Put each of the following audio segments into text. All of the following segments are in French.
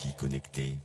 banquier connecté.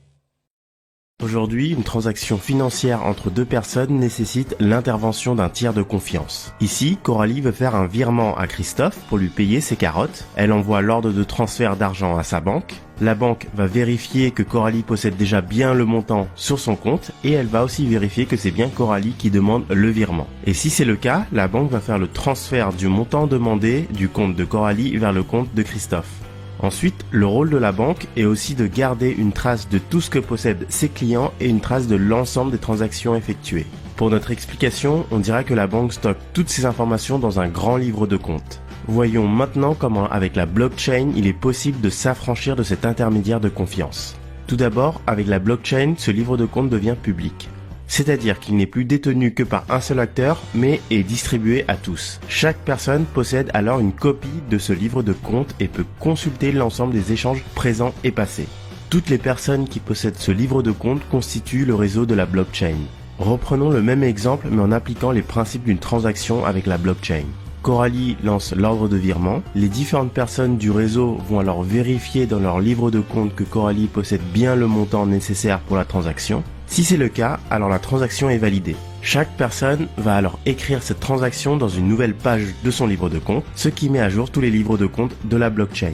Aujourd'hui, une transaction financière entre deux personnes nécessite l'intervention d'un tiers de confiance. Ici, Coralie veut faire un virement à Christophe pour lui payer ses carottes. Elle envoie l'ordre de transfert d'argent à sa banque. La banque va vérifier que Coralie possède déjà bien le montant sur son compte et elle va aussi vérifier que c'est bien Coralie qui demande le virement. Et si c'est le cas, la banque va faire le transfert du montant demandé du compte de Coralie vers le compte de Christophe. Ensuite, le rôle de la banque est aussi de garder une trace de tout ce que possèdent ses clients et une trace de l'ensemble des transactions effectuées. Pour notre explication, on dira que la banque stocke toutes ces informations dans un grand livre de compte. Voyons maintenant comment, avec la blockchain, il est possible de s'affranchir de cet intermédiaire de confiance. Tout d'abord, avec la blockchain, ce livre de compte devient public. C'est-à-dire qu'il n'est plus détenu que par un seul acteur, mais est distribué à tous. Chaque personne possède alors une copie de ce livre de compte et peut consulter l'ensemble des échanges présents et passés. Toutes les personnes qui possèdent ce livre de compte constituent le réseau de la blockchain. Reprenons le même exemple mais en appliquant les principes d'une transaction avec la blockchain. Coralie lance l'ordre de virement. Les différentes personnes du réseau vont alors vérifier dans leur livre de compte que Coralie possède bien le montant nécessaire pour la transaction. Si c'est le cas, alors la transaction est validée. Chaque personne va alors écrire cette transaction dans une nouvelle page de son livre de compte, ce qui met à jour tous les livres de compte de la blockchain.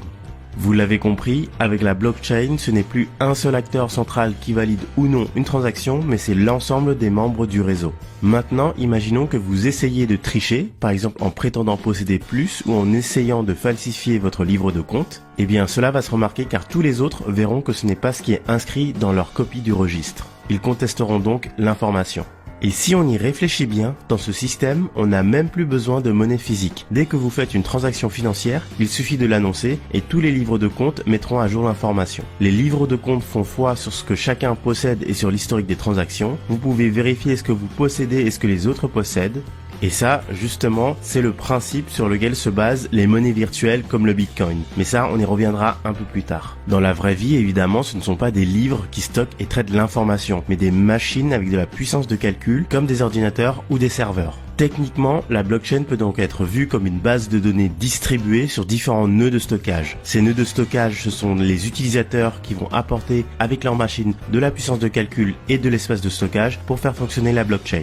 Vous l'avez compris, avec la blockchain, ce n'est plus un seul acteur central qui valide ou non une transaction, mais c'est l'ensemble des membres du réseau. Maintenant, imaginons que vous essayez de tricher, par exemple en prétendant posséder plus ou en essayant de falsifier votre livre de compte. Eh bien, cela va se remarquer car tous les autres verront que ce n'est pas ce qui est inscrit dans leur copie du registre. Ils contesteront donc l'information. Et si on y réfléchit bien, dans ce système, on n'a même plus besoin de monnaie physique. Dès que vous faites une transaction financière, il suffit de l'annoncer et tous les livres de compte mettront à jour l'information. Les livres de compte font foi sur ce que chacun possède et sur l'historique des transactions. Vous pouvez vérifier ce que vous possédez et ce que les autres possèdent. Et ça, justement, c'est le principe sur lequel se basent les monnaies virtuelles comme le Bitcoin. Mais ça, on y reviendra un peu plus tard. Dans la vraie vie, évidemment, ce ne sont pas des livres qui stockent et traitent l'information, mais des machines avec de la puissance de calcul, comme des ordinateurs ou des serveurs. Techniquement, la blockchain peut donc être vue comme une base de données distribuée sur différents nœuds de stockage. Ces nœuds de stockage, ce sont les utilisateurs qui vont apporter avec leur machine de la puissance de calcul et de l'espace de stockage pour faire fonctionner la blockchain.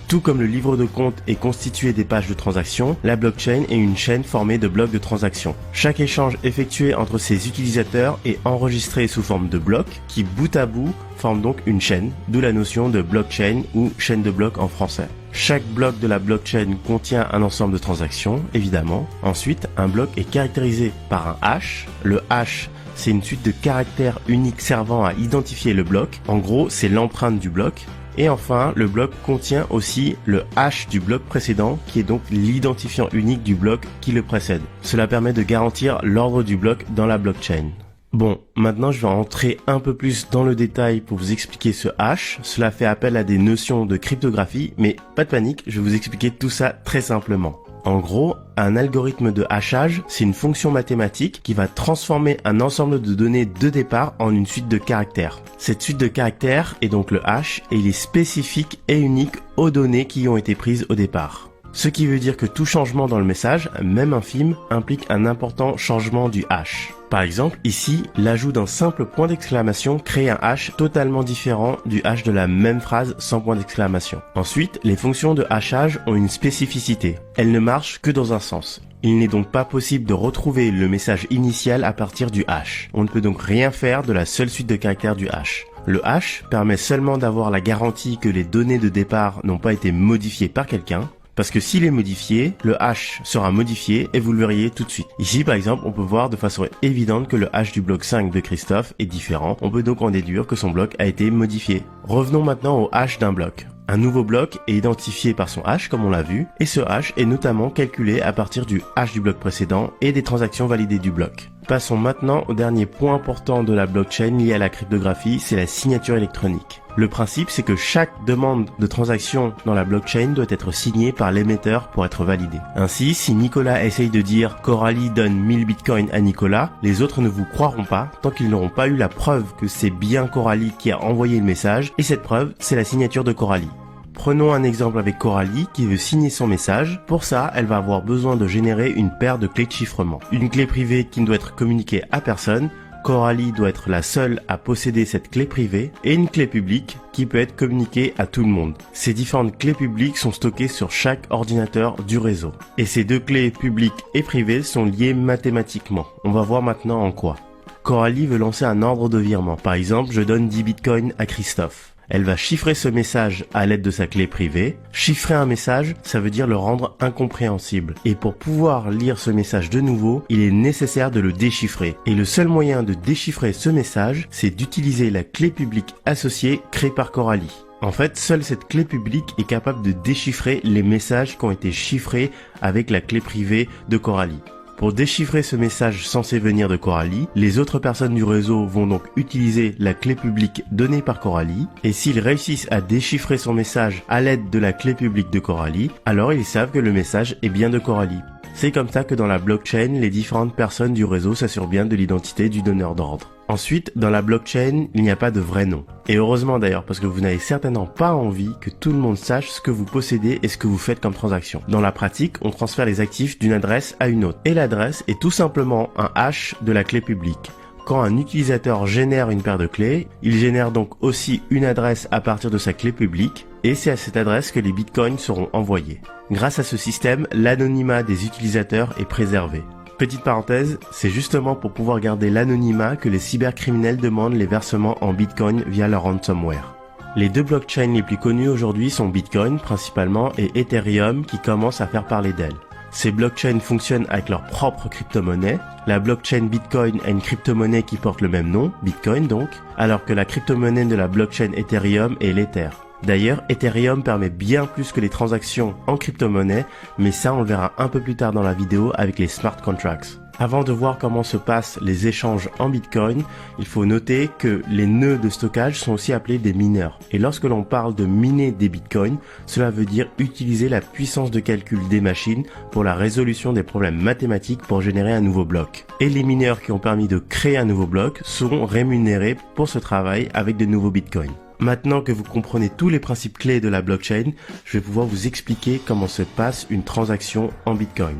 Tout comme le livre de compte est constitué des pages de transaction, la blockchain est une chaîne formée de blocs de transactions. Chaque échange effectué entre ses utilisateurs est enregistré sous forme de blocs qui, bout à bout, forment donc une chaîne, d'où la notion de blockchain ou chaîne de blocs en français. Chaque bloc de la blockchain contient un ensemble de transactions, évidemment. Ensuite, un bloc est caractérisé par un hash. Le hash, c'est une suite de caractères uniques servant à identifier le bloc. En gros, c'est l'empreinte du bloc. Et enfin, le bloc contient aussi le hash du bloc précédent, qui est donc l'identifiant unique du bloc qui le précède. Cela permet de garantir l'ordre du bloc dans la blockchain. Bon, maintenant je vais entrer un peu plus dans le détail pour vous expliquer ce hash. Cela fait appel à des notions de cryptographie, mais pas de panique, je vais vous expliquer tout ça très simplement. En gros, un algorithme de hachage, c'est une fonction mathématique qui va transformer un ensemble de données de départ en une suite de caractères. Cette suite de caractères est donc le hash et il est spécifique et unique aux données qui ont été prises au départ. Ce qui veut dire que tout changement dans le message, même infime, implique un important changement du hash. Par exemple, ici, l'ajout d'un simple point d'exclamation crée un hash totalement différent du hash de la même phrase sans point d'exclamation. Ensuite, les fonctions de hachage ont une spécificité. Elles ne marchent que dans un sens. Il n'est donc pas possible de retrouver le message initial à partir du hash. On ne peut donc rien faire de la seule suite de caractères du hash. Le hash permet seulement d'avoir la garantie que les données de départ n'ont pas été modifiées par quelqu'un. Parce que s'il est modifié, le hash sera modifié et vous le verriez tout de suite. Ici, par exemple, on peut voir de façon évidente que le hash du bloc 5 de Christophe est différent. On peut donc en déduire que son bloc a été modifié. Revenons maintenant au hash d'un bloc. Un nouveau bloc est identifié par son hash, comme on l'a vu, et ce hash est notamment calculé à partir du hash du bloc précédent et des transactions validées du bloc. Passons maintenant au dernier point important de la blockchain lié à la cryptographie, c'est la signature électronique. Le principe, c'est que chaque demande de transaction dans la blockchain doit être signée par l'émetteur pour être validée. Ainsi, si Nicolas essaye de dire « Coralie donne 1000 bitcoins à Nicolas », les autres ne vous croiront pas tant qu'ils n'auront pas eu la preuve que c'est bien Coralie qui a envoyé le message, et cette preuve, c'est la signature de Coralie. Prenons un exemple avec Coralie qui veut signer son message. Pour ça, elle va avoir besoin de générer une paire de clés de chiffrement. Une clé privée qui ne doit être communiquée à personne. Coralie doit être la seule à posséder cette clé privée et une clé publique qui peut être communiquée à tout le monde. Ces différentes clés publiques sont stockées sur chaque ordinateur du réseau. Et ces deux clés publiques et privées sont liées mathématiquement. On va voir maintenant en quoi. Coralie veut lancer un ordre de virement. Par exemple, je donne 10 bitcoins à Christophe. Elle va chiffrer ce message à l'aide de sa clé privée. Chiffrer un message, ça veut dire le rendre incompréhensible. Et pour pouvoir lire ce message de nouveau, il est nécessaire de le déchiffrer. Et le seul moyen de déchiffrer ce message, c'est d'utiliser la clé publique associée créée par Coralie. En fait, seule cette clé publique est capable de déchiffrer les messages qui ont été chiffrés avec la clé privée de Coralie. Pour déchiffrer ce message censé venir de Coralie, les autres personnes du réseau vont donc utiliser la clé publique donnée par Coralie, et s'ils réussissent à déchiffrer son message à l'aide de la clé publique de Coralie, alors ils savent que le message est bien de Coralie. C'est comme ça que dans la blockchain, les différentes personnes du réseau s'assurent bien de l'identité du donneur d'ordre. Ensuite, dans la blockchain, il n'y a pas de vrai nom. Et heureusement d'ailleurs, parce que vous n'avez certainement pas envie que tout le monde sache ce que vous possédez et ce que vous faites comme transaction. Dans la pratique, on transfère les actifs d'une adresse à une autre. Et l'adresse est tout simplement un hash de la clé publique. Quand un utilisateur génère une paire de clés, il génère donc aussi une adresse à partir de sa clé publique, et c'est à cette adresse que les bitcoins seront envoyés. Grâce à ce système, l'anonymat des utilisateurs est préservé. Petite parenthèse, c'est justement pour pouvoir garder l'anonymat que les cybercriminels demandent les versements en bitcoin via leur ransomware. Les deux blockchains les plus connus aujourd'hui sont Bitcoin principalement et Ethereum qui commencent à faire parler d'elles. Ces blockchains fonctionnent avec leur propre crypto-monnaie. La blockchain Bitcoin a une crypto-monnaie qui porte le même nom, Bitcoin donc, alors que la crypto-monnaie de la blockchain Ethereum est l'Ether. D'ailleurs, Ethereum permet bien plus que les transactions en crypto-monnaie, mais ça on le verra un peu plus tard dans la vidéo avec les smart contracts. Avant de voir comment se passent les échanges en Bitcoin, il faut noter que les nœuds de stockage sont aussi appelés des mineurs. Et lorsque l'on parle de miner des Bitcoins, cela veut dire utiliser la puissance de calcul des machines pour la résolution des problèmes mathématiques pour générer un nouveau bloc. Et les mineurs qui ont permis de créer un nouveau bloc seront rémunérés pour ce travail avec de nouveaux Bitcoins. Maintenant que vous comprenez tous les principes clés de la blockchain, je vais pouvoir vous expliquer comment se passe une transaction en Bitcoin.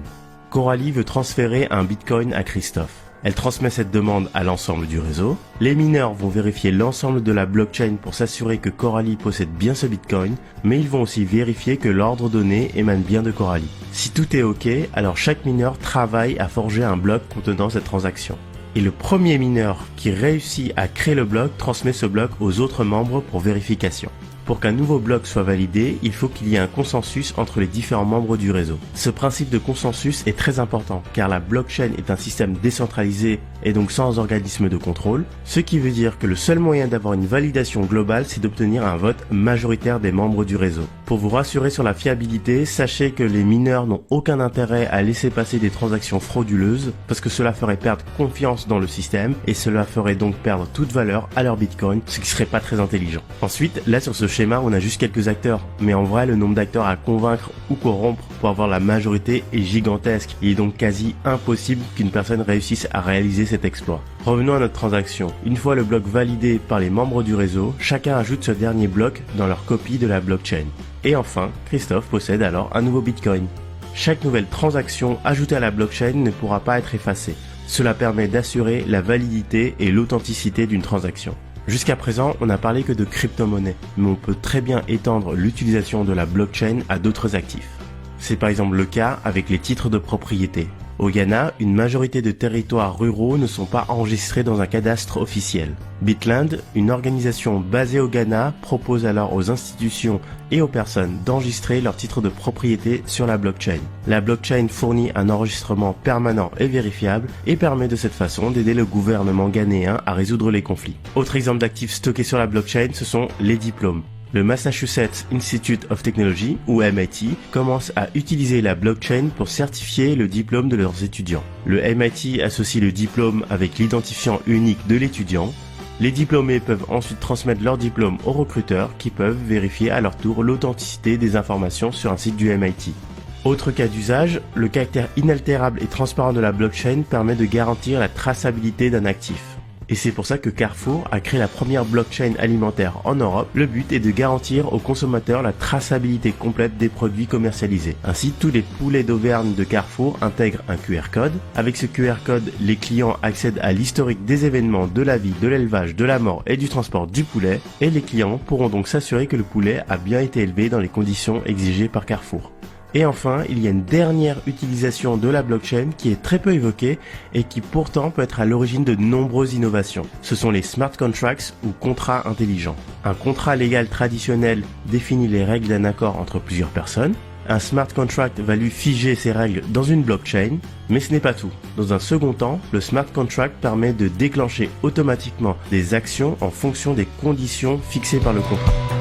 Coralie veut transférer un Bitcoin à Christophe. Elle transmet cette demande à l'ensemble du réseau. Les mineurs vont vérifier l'ensemble de la blockchain pour s'assurer que Coralie possède bien ce Bitcoin, mais ils vont aussi vérifier que l'ordre donné émane bien de Coralie. Si tout est OK, alors chaque mineur travaille à forger un bloc contenant cette transaction. Et le premier mineur qui réussit à créer le bloc transmet ce bloc aux autres membres pour vérification. Pour qu'un nouveau bloc soit validé, il faut qu'il y ait un consensus entre les différents membres du réseau. Ce principe de consensus est très important car la blockchain est un système décentralisé et donc sans organisme de contrôle, ce qui veut dire que le seul moyen d'avoir une validation globale, c'est d'obtenir un vote majoritaire des membres du réseau. Pour vous rassurer sur la fiabilité, sachez que les mineurs n'ont aucun intérêt à laisser passer des transactions frauduleuses parce que cela ferait perdre confiance dans le système et cela ferait donc perdre toute valeur à leur Bitcoin, ce qui serait pas très intelligent. Ensuite, là sur ce schéma, on a juste quelques acteurs, mais en vrai, le nombre d'acteurs à convaincre ou corrompre pour avoir la majorité est gigantesque. Il est donc quasi impossible qu'une personne réussisse à réaliser cet exploit. Revenons à notre transaction. Une fois le bloc validé par les membres du réseau, chacun ajoute ce dernier bloc dans leur copie de la blockchain. Et enfin, Christophe possède alors un nouveau Bitcoin. Chaque nouvelle transaction ajoutée à la blockchain ne pourra pas être effacée. Cela permet d'assurer la validité et l'authenticité d'une transaction. Jusqu'à présent, on n'a parlé que de crypto-monnaie, mais on peut très bien étendre l'utilisation de la blockchain à d'autres actifs. C'est par exemple le cas avec les titres de propriété. Au Ghana, une majorité de territoires ruraux ne sont pas enregistrés dans un cadastre officiel. Bitland, une organisation basée au Ghana, propose alors aux institutions et aux personnes d'enregistrer leurs titres de propriété sur la blockchain. La blockchain fournit un enregistrement permanent et vérifiable et permet de cette façon d'aider le gouvernement ghanéen à résoudre les conflits. Autre exemple d'actifs stockés sur la blockchain, ce sont les diplômes. Le Massachusetts Institute of Technology, ou MIT, commence à utiliser la blockchain pour certifier le diplôme de leurs étudiants. Le MIT associe le diplôme avec l'identifiant unique de l'étudiant. Les diplômés peuvent ensuite transmettre leur diplôme aux recruteurs qui peuvent vérifier à leur tour l'authenticité des informations sur un site du MIT. Autre cas d'usage, le caractère inaltérable et transparent de la blockchain permet de garantir la traçabilité d'un actif. Et c'est pour ça que Carrefour a créé la première blockchain alimentaire en Europe. Le but est de garantir aux consommateurs la traçabilité complète des produits commercialisés. Ainsi, tous les poulets d'Auvergne de Carrefour intègrent un QR code. Avec ce QR code, les clients accèdent à l'historique des événements, de la vie, de l'élevage, de la mort et du transport du poulet. Et les clients pourront donc s'assurer que le poulet a bien été élevé dans les conditions exigées par Carrefour. Et enfin, il y a une dernière utilisation de la blockchain qui est très peu évoquée et qui pourtant peut être à l'origine de nombreuses innovations. Ce sont les smart contracts ou contrats intelligents. Un contrat légal traditionnel définit les règles d'un accord entre plusieurs personnes. Un smart contract va lui figer ses règles dans une blockchain, mais ce n'est pas tout. Dans un second temps, le smart contract permet de déclencher automatiquement des actions en fonction des conditions fixées par le contrat.